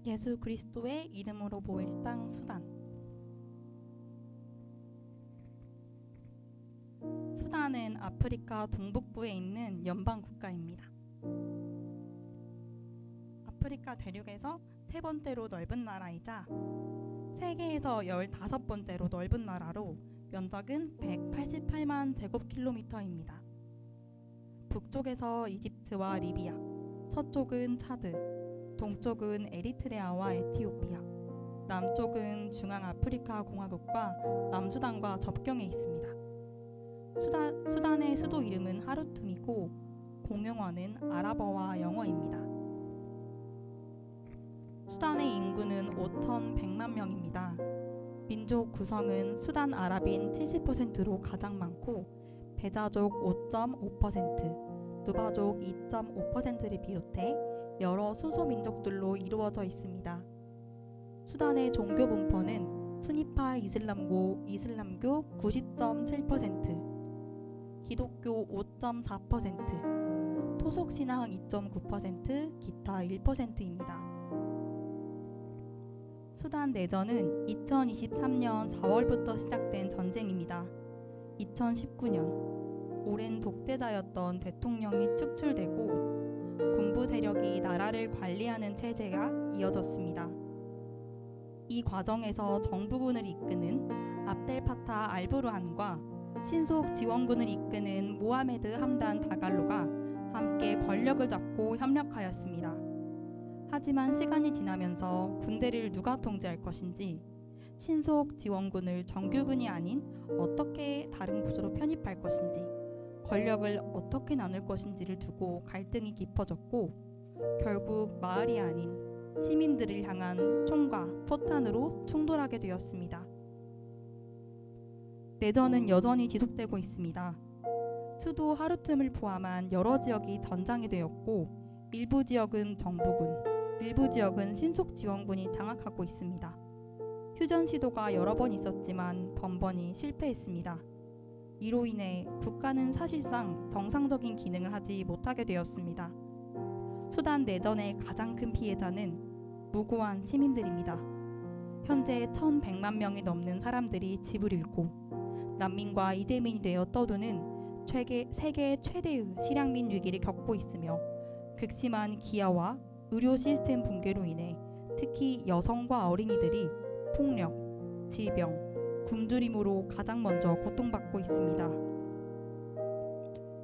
예수 그리스도의 이름으로 모일 땅 수단. 수단은 아프리카 동북부에 있는 연방 국가입니다. 아프리카 대륙에서 세 번째로 넓은 나라이자 세계에서 15번째로 넓은 나라로 면적은 188만 제곱킬로미터입니다. 북쪽에서 이집트와 리비아, 서쪽은 차드, 동쪽은 에리트레아와 에티오피아, 남쪽은 중앙아프리카 공화국과 남수단과 접경해 있습니다. 수단의 수도 이름은 하루툼이고 공용어는 아랍어와 영어입니다. 수단의 인구는 5,100만 명입니다. 민족 구성은 수단 아랍인 70%로 가장 많고 베자족 5.5%, 누바족 2.5%를 비롯해 여러 수소민족들로 이루어져 있습니다. 수단의 종교 분포는 수니파 이슬람교 90.7%, 기독교 5.4%, 토속신앙 2.9%, 기타 1%입니다. 수단 내전은 2023년 4월부터 시작된 전쟁입니다. 2019년 오랜 독재자였던 대통령이 축출되고 군부 세력이 나라를 관리하는 체제가 이어졌습니다. 이 과정에서 정부군을 이끄는 압델파타 알부르한과 신속 지원군을 이끄는 모하메드 함단 다갈로가 함께 권력을 잡고 협력하였습니다. 하지만 시간이 지나면서 군대를 누가 통제할 것인지, 신속 지원군을 정규군이 아닌 어떻게 다른 곳으로 편입할 것인지, 권력을 어떻게 나눌 것인지를 두고 갈등이 깊어졌고 결국 마을이 아닌 시민들을 향한 총과 포탄으로 충돌하게 되었습니다. 내전은 여전히 지속되고 있습니다. 수도 하루툼을 포함한 여러 지역이 전장이 되었고 일부 지역은 정부군, 일부 지역은 신속 지원군이 장악하고 있습니다. 휴전 시도가 여러 번 있었지만 번번이 실패했습니다. 이로 인해 국가는 사실상 정상적인 기능을 하지 못하게 되었습니다. 수단 내전의 가장 큰 피해자는 무고한 시민들입니다. 현재 1,100만 명이 넘는 사람들이 집을 잃고 난민과 이재민이 되어 떠도는 세계 최대의 실향민 위기를 겪고 있으며 극심한 기아와 의료 시스템 붕괴로 인해 특히 여성과 어린이들이 폭력, 질병, 굶주림으로 가장 먼저 고통받고 있습니다.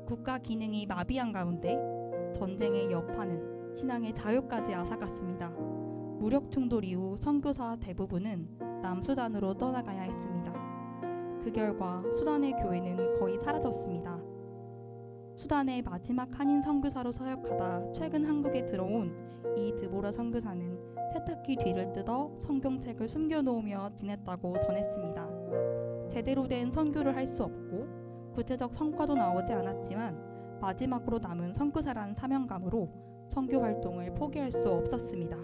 국가 기능이 마비한 가운데 전쟁의 여파는 신앙의 자유까지 앗아갔습니다. 무력 충돌 이후 선교사 대부분은 남수단으로 떠나가야 했습니다. 그 결과 수단의 교회는 거의 사라졌습니다. 수단의 마지막 한인 선교사로 사역하다 최근 한국에 들어온 이 드보라 선교사는 세탁기 뒤를 뜯어 성경책을 숨겨놓으며 지냈다고 전했습니다. 제대로 된 선교를 할 수 없고 구체적 성과도 나오지 않았지만 마지막으로 남은 선교사라는 사명감으로 선교 활동을 포기할 수 없었습니다.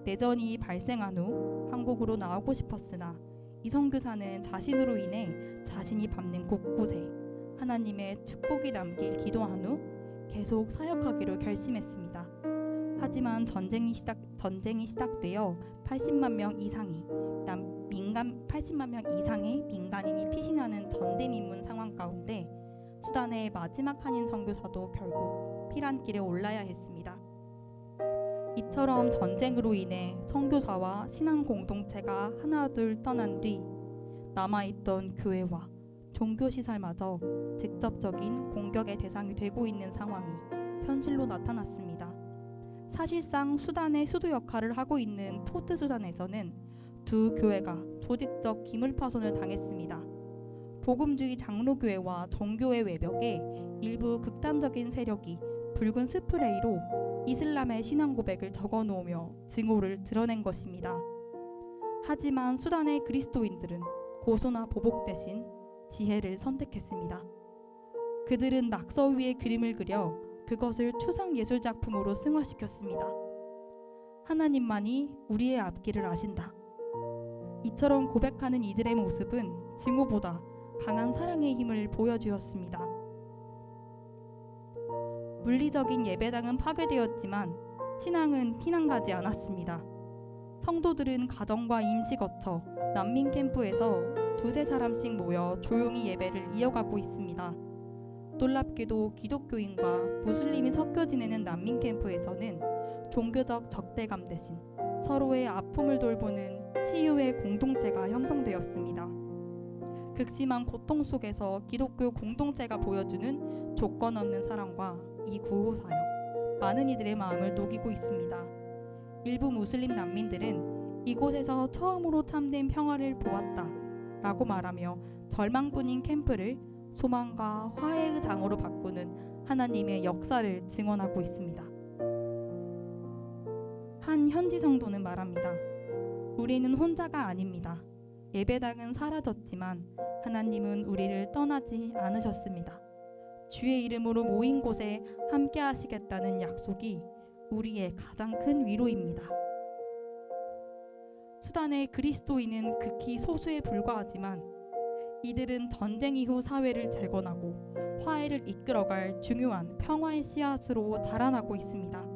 내전이 발생한 후 한국으로 나오고 싶었으나 이 선교사는 자신으로 인해 자신이 밟는 곳곳에 하나님의 축복이 남길 기도한 후 계속 사역하기로 결심했습니다. 하지만 전쟁이 시작되어 80만 명 이상의 민간인이 피신하는 전대미문 상황 가운데 수단의 마지막 한인 선교사도 결국 피란길에 올라야 했습니다. 이처럼 전쟁으로 인해 선교사와 신앙 공동체가 하나둘 떠난 뒤 남아있던 교회와 종교시설마저 직접적인 공격의 대상이 되고 있는 상황이 현실로 나타났습니다. 사실상 수단의 수도 역할을 하고 있는 포트 수단에서는 두 교회가 조직적 기물파손을 당했습니다. 복음주의 장로교회와 정교회 외벽에 일부 극단적인 세력이 붉은 스프레이로 이슬람의 신앙 고백을 적어놓으며 증오를 드러낸 것입니다. 하지만 수단의 그리스도인들은 고소나 보복 대신 지혜를 선택했습니다. 그들은 낙서 위에 그림을 그려 그것을 추상 예술 작품으로 승화시켰습니다. 하나님만이 우리의 앞길을 아신다. 이처럼 고백하는 이들의 모습은 증오보다 강한 사랑의 힘을 보여주었습니다. 물리적인 예배당은 파괴되었지만 신앙은 피난 가지 않았습니다. 성도들은 가정과 임시 거처, 난민 캠프에서 두세 사람씩 모여 조용히 예배를 이어가고 있습니다. 놀랍게도 기독교인과 무슬림이 섞여 지내는 난민 캠프에서는 종교적 적대감 대신 서로의 아픔을 돌보는 치유의 공동체가 형성되었습니다. 극심한 고통 속에서 기독교 공동체가 보여주는 조건 없는 사랑과 이 구호 사역, 많은 이들의 마음을 녹이고 있습니다. 일부 무슬림 난민들은 이곳에서 처음으로 참된 평화를 보았다 라고 말하며 절망뿐인 캠프를 소망과 화해의 장으로 바꾸는 하나님의 역사를 증언하고 있습니다. 한 현지 성도는 말합니다. 우리는 혼자가 아닙니다. 예배당은 사라졌지만 하나님은 우리를 떠나지 않으셨습니다. 주의 이름으로 모인 곳에 함께 하시겠다는 약속이 우리의 가장 큰 위로입니다. 수단의 그리스도인은 극히 소수에 불과하지만 이들은 전쟁 이후 사회를 재건하고 화해를 이끌어갈 중요한 평화의 씨앗으로 자라나고 있습니다.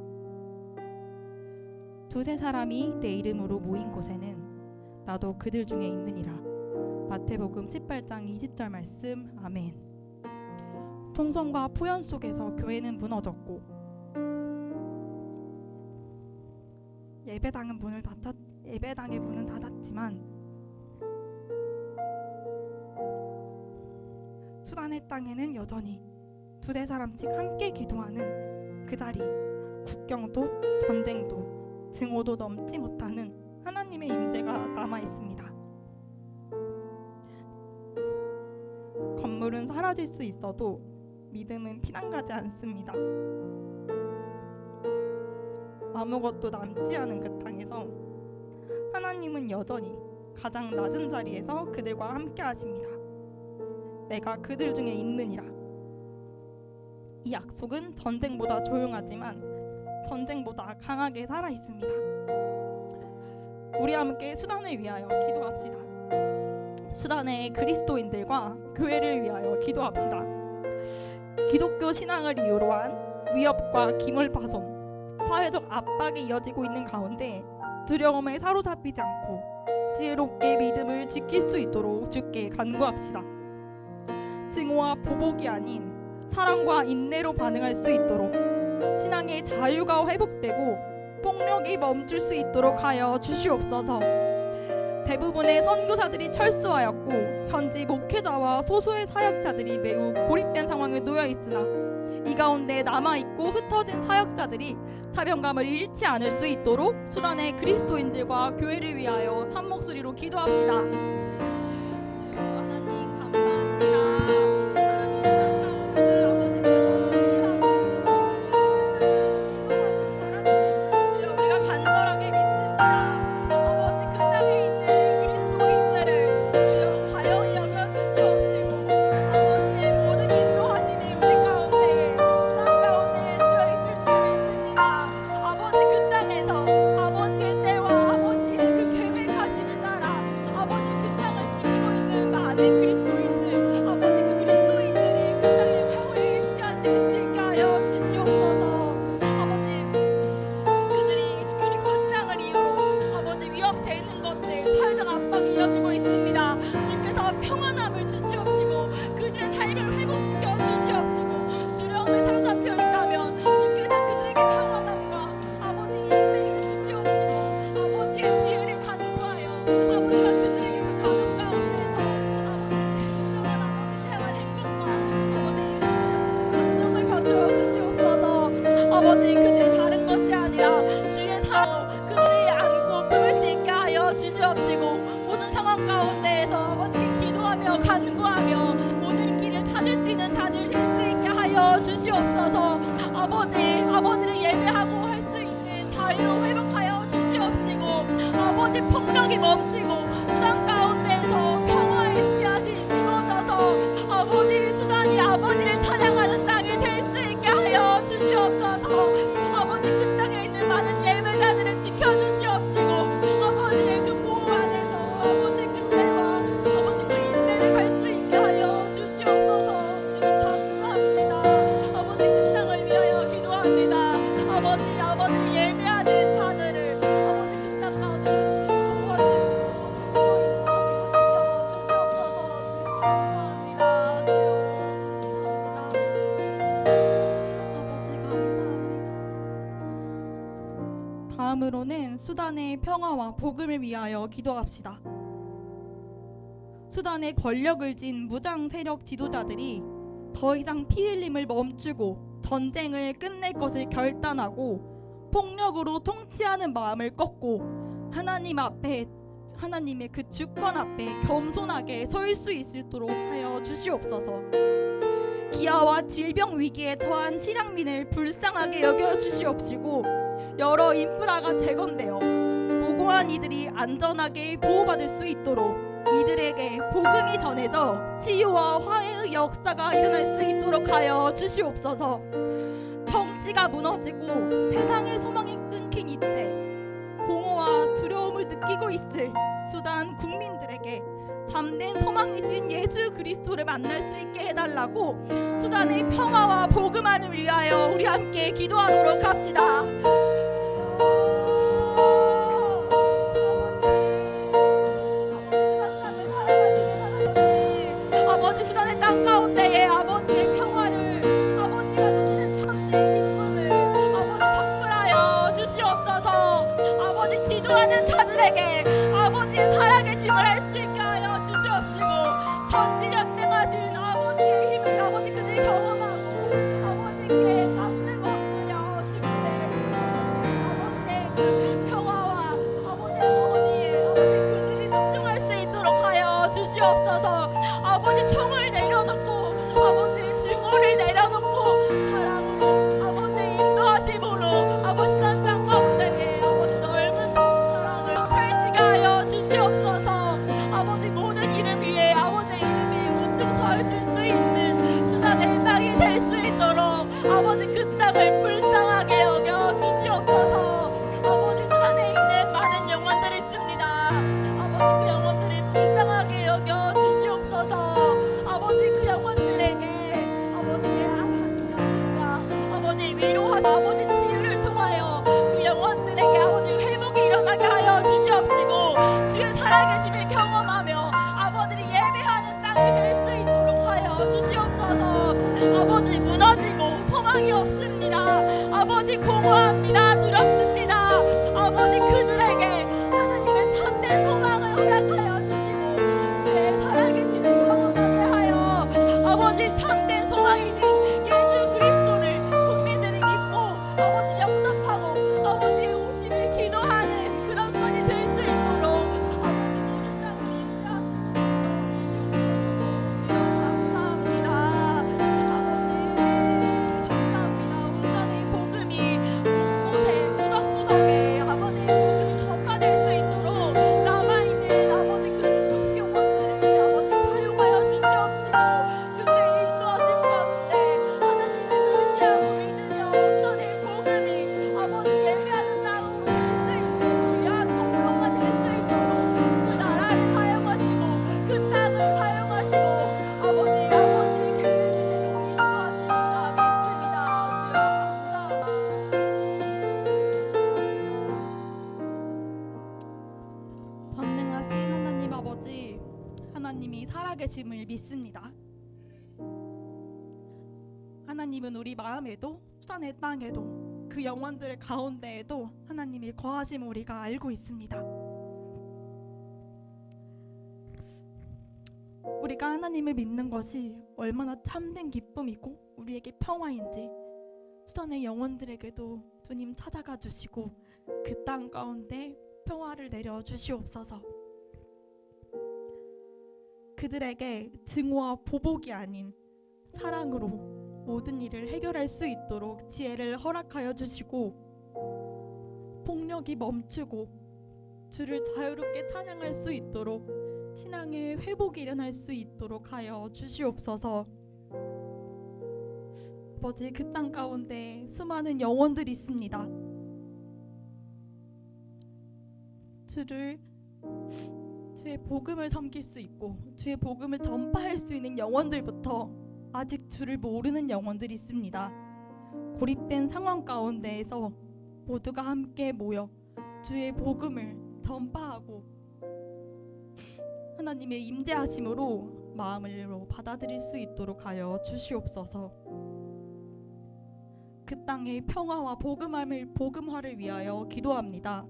두세 사람이 내 이름으로 모인 곳에는 나도 그들 중에 있느니라. 마태복음 18장 20절 말씀. 아멘. 통성과 포연 속에서 교회는 무너졌고 예배당의 문은 닫았지만 수단의 땅에는 여전히 두세 사람씩 함께 기도하는 그 자리, 국경도 전쟁도 증오도 넘지 못하는 하나님의 임재가 남아 있습니다. 건물은 사라질 수 있어도 믿음은 피난가지 않습니다. 아무것도 남지 않은 그 땅에서 하나님은 여전히 가장 낮은 자리에서 그들과 함께 하십니다. 내가 그들 중에 있느니라. 이 약속은 전쟁보다 조용하지만 전쟁보다 강하게 살아 있습니다. 우리 함께 수단을 위하여 기도합시다. 수단의 그리스도인들과 교회를 위하여 기도합시다. 기독교 신앙을 이유로 한 위협과 기물파손, 사회적 압박이 이어지고 있는 가운데 두려움에 사로잡히지 않고 지혜롭게 믿음을 지킬 수 있도록 주께 간구합시다. 증오와 보복이 아닌 사랑과 인내로 반응할 수 있도록 신앙의 자유가 회복되고 폭력이 멈출 수 있도록 하여 주시옵소서. 대부분의 선교사들이 철수하였고 현지 목회자와 소수의 사역자들이 매우 고립된 상황에 놓여 있으나 이 가운데 남아있고 흩어진 사역자들이 사명감을 잃지 않을 수 있도록 수단의 그리스도인들과 교회를 위하여 한 목소리로 기도합시다. 하나님 감사합니다. 아버지 그들이 다른 것이 아니라 주의 사랑 그들이 안고 품을 수 있게 하여 주시옵시고 모든 상황 가운데에서 아버지께 기도하며 간구하며 모든 길을 찾을 수 있는 자들 될 수 있게 하여 주시옵소서. 아버지를 예배하고 할 수 있는 자유로 회복하여 주시옵시고 아버지 폭력이 멈추고 수단 가운데에서 평화의 씨앗이 심어져서 아버지 수단이 아버지를 찬양하는 땅이 될 수 있게 하여 주시옵소서. 아버지 그 땅에 있는 많은 예배자들을 지켜주시옵시고 아버지의 그 보호 안에서 아버지 그때와 아버지 그 인내를 갈 수 있게 하여 주시옵소서. 주님 감사합니다. 아버지 그 땅을 위하여 기도합니다. 아버지를 다음으로는 수단의 평화와 복음을 위하여 기도합시다. 수단의 권력을 쥔 무장 세력 지도자들이 더 이상 피 흘림을 멈추고 전쟁을 끝낼 것을 결단하고 폭력으로 통치하는 마음을 꺾고 하나님 앞에, 하나님의 그 주권 앞에 겸손하게 설 수 있도록 하여 주시옵소서. 기아와 질병 위기에 처한 실향민을 불쌍하게 여겨 주시옵시고, 여러 인프라가 재건되어 무고한 이들이 안전하게 보호받을 수 있도록 이들에게 복음이 전해져 치유와 화해의 역사가 일어날 수 있도록 하여 주시옵소서. 정치가 무너지고 세상의 소망이 끊긴 이때 공허와 두려움을 느끼고 있을 수단 국민들에게 참된 소망이신 예수 그리스도를 만날 수 있게 해달라고 수단의 평화와 복음만을 위하여 우리 함께 기도하도록 합시다. 아버지, 수단의 땅 가운데에 아버지의 평화를, 아버지가 주시는 참된 기쁨을 아버지 선물하여 주시옵소서. 아버지, 지도하는 자들에게 아버지의 살아계심을 할 수 있게 하여 주시옵시고, 전지전능하신 아버지의 힘을 아버지 그들이 경험하고 아버지께 남들과 하여 주시옵소서. 아버지의 그 평화와 아버지의 권위에 아버지 그들이 순종할 수 있도록 하여 주시옵소서. 아버지, 총을 내려놓고 아버지 증오를 내려놓고 사랑으로 아버지 인도하심으로 아버지 땅 가운데에 아버지 넓은 사랑을 펼치게 하여 주시옵소서. 아버지, 모든 이름 위에 아버지 이름이 우뚝 서 있을 수 있는 수단의 땅이 될 수 있도록 아버지 그 땅을 불쌍하게 여겨 주시옵소서. 아버지, 수단에 있는 많은 영혼들이 있습니다. 아버지, 그 영혼들을 불쌍하게 여겨 주시옵소서. 아버지, 그 영혼들에게 아버지의 감사심과 아버지 위로하사 아버지 치유를 통하여 그 영혼들에게 아버지 회복이 일어나게 하여 주시옵시고, 주의 살아계심을 경험하며 아버지를 예배하는 땅이 될 수 있도록 하여 주시옵소서. 아버지, 무너지고 소망이 없습니다. 아버지, 공허합니다. 두렵습니다. 아버지, 그들에게 하나님의 참된 소망을 허락하여 주시고 주의 살아계심을 경험하게 하여 아버지 참된 소망이신 예수 그리스도를 국민들이 믿고 아버지 영접하고 아버지의 오심을 기도하는 그런 수단이 될 수 있도록 아버지 모든 땅을 임재하시고 주여 감사합니다. 아버지 감사합니다. 우산의 복음이 곳곳에 구석구석에 아버지의 복음이 전파될 수 있도록 남아있는 아버지 그 기독교 원들을 아버지 사용하여 주시옵시고, 그들의 인도하심 가운데 하나님을 의지하고 믿으며 우선의 복음이 아버지 예배하는 땅으로 될 수 있는 귀한 통로가 될 수 있도록 그 나라를 사용하시고 그 땅을 사용하시고 아버지의 계획대로 인도하시리라 믿습니다. 주여 감사합니다. 전능하신 하나님 아버지, 하나님이 살아계심을 믿습니다. 하나님은 우리 마음에도 수단의 땅에도 그 영혼들 가운데에도 하나님이 거하심을 우리가 알고 있습니다. 우리가 하나님을 믿는 것이 얼마나 참된 기쁨이고 우리에게 평화인지 수단의 영혼들에게도 주님 찾아가 주시고 그 땅 가운데 평화를 내려 주시옵소서. 그들에게 증오와 보복이 아닌 사랑으로 모든 일을 해결할 수 있도록 지혜를 허락하여 주시고, 폭력이 멈추고 주를 자유롭게 찬양할 수 있도록 신앙의 회복이 일어날 수 있도록 하여 주시옵소서. 아버지, 그 땅 가운데 수많은 영혼들이 있습니다. 주의 복음을 섬길 수 있고 주의 복음을 전파할 수 있는 영혼들부터 아직 주를 모르는 영혼들이 있습니다. 고립된 상황 가운데에서 모두가 함께 모여 주의 복음을 전파하고 하나님의 임재하심으로 마음으로 받아들일 수 있도록 하여 주시옵소서. 그 땅의 평화와 복음화를 위하여 기도합니다.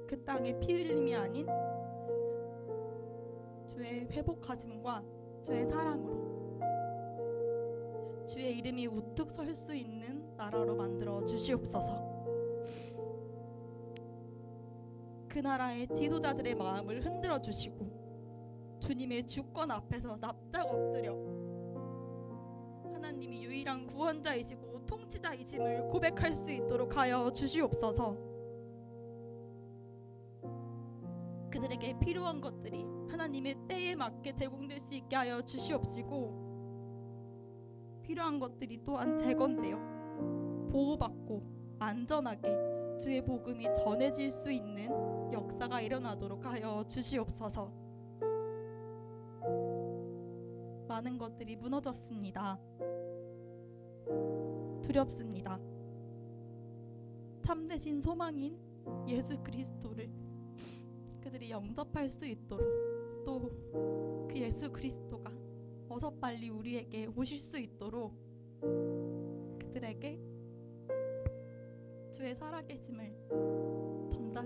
그 땅의 피 흘림이 아닌 주의 회복하심과 주의 사랑으로 주의 이름이 우뚝 설 수 있는 나라로 만들어 주시옵소서. 그 나라의 지도자들의 마음을 흔들어 주시고 주님의 주권 앞에서 납작 엎드려 하나님이 유일한 구원자이시고 통치자이심을 고백할 수 있도록 하여 주시옵소서. 그들에게 필요한 것들이 하나님의 때에 맞게 제공될 수 있게 하여 주시옵시고, 필요한 것들이 또한 재건되어 보호받고 안전하게 주의 복음이 전해질 수 있는 역사가 일어나도록 하여 주시옵소서. 많은 것들이 무너졌습니다. 두렵습니다. 참되신 소망인 예수 그리스도를 그들이 영접할 수 있도록, 또 그 예수 그리스도가 어서 빨리 우리에게 오실 수 있도록 그들에게 주의 살아계심을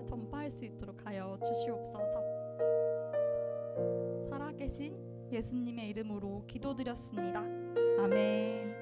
전파할 수 있도록 하여 주시옵소서. 살아계신 예수님의 이름으로 기도드렸습니다. 아멘.